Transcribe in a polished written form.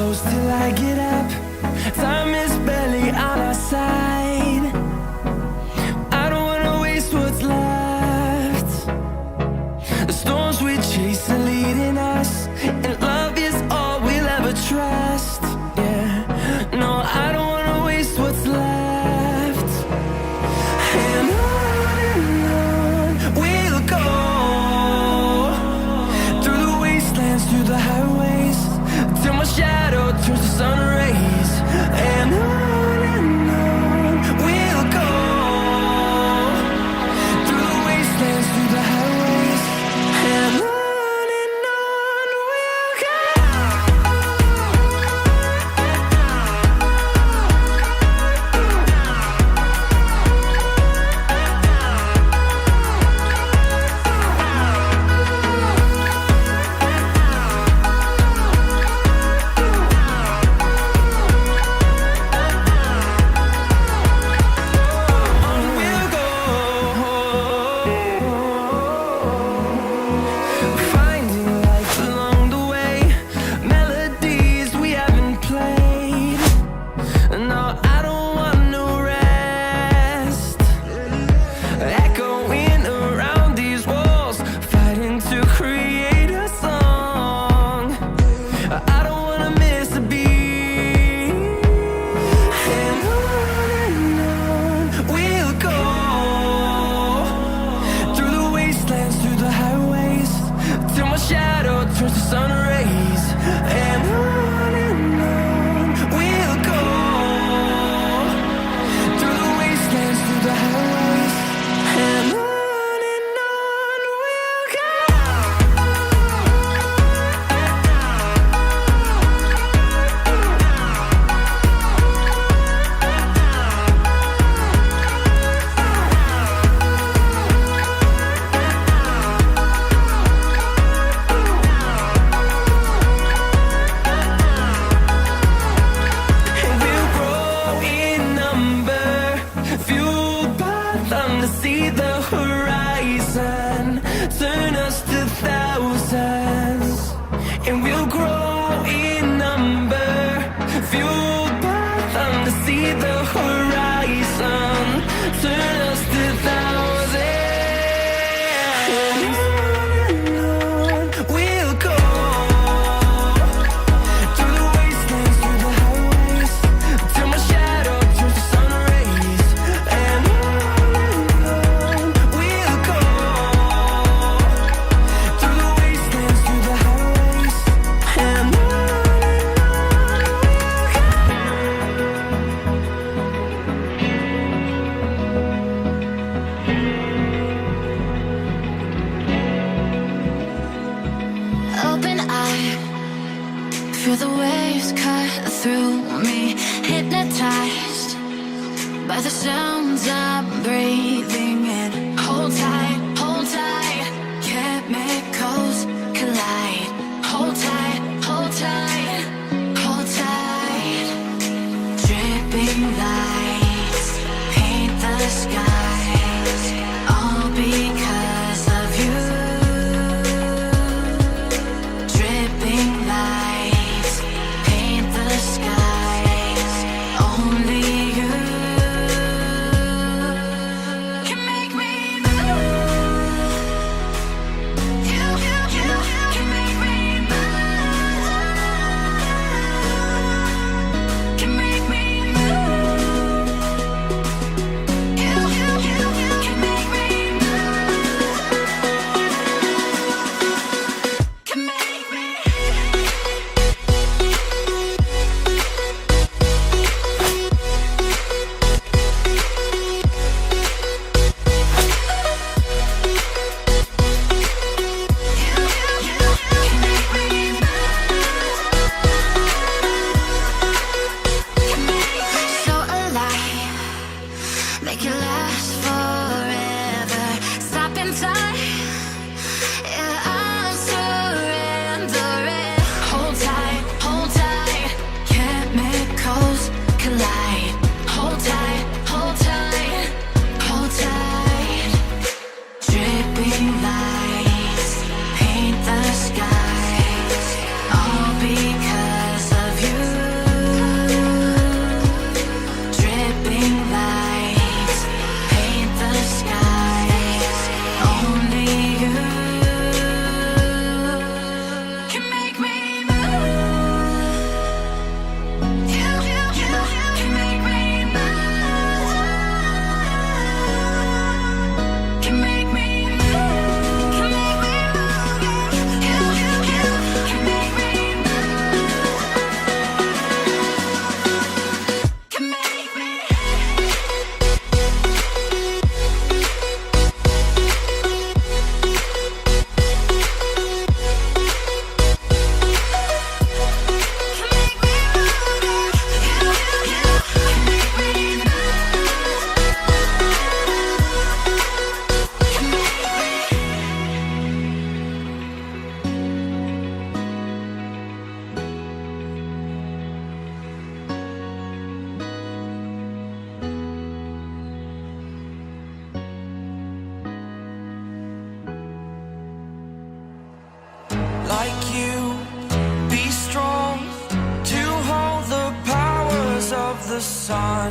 close till I get up. Time is barely on our side. I don't wanna waste what's left. The storms we chase are leading us, and love is all we'll ever trust. Yeah, no, I don't wanna waste what's left. And on we'll go, through the wastelands, through the highways, till my shadow turns to sun rays. And on we'll go, through the wastelands, through the highways, and on we'll go. Finding life along the way, melodies we haven't played. No, I don't want no rest. Echoing around these walls, fighting to create a song. I don't wanna miss a beat. And on we'll go, through the wastelands, through the highways, till my shadow turns to sun rays. And on we'll go, through the wastelands, through the highways, and on we'll go. And we'll grow in number, fueled by them to see the horizon, turn us to thousands. And we'll grow in number, fueled by them to see the horizon, turn us to thousands. And on we'll go, through the wastelands, through the highways, till my shadow turns to sun rays. And on we'll go, through the wastelands, through the highways, and on we'll go. Open eye, feel the waves cut through me, hypnotized by the sounds I'm breathing in. Hold tight, chemicals collide. Hold tight, hold tight, hold tight. Dripping lights paint the skies, all because of you. Dripping lights paint the skies, only you can make me move. You can make me move. Can make me move. You like you. Be strong to hold the powers of the sun.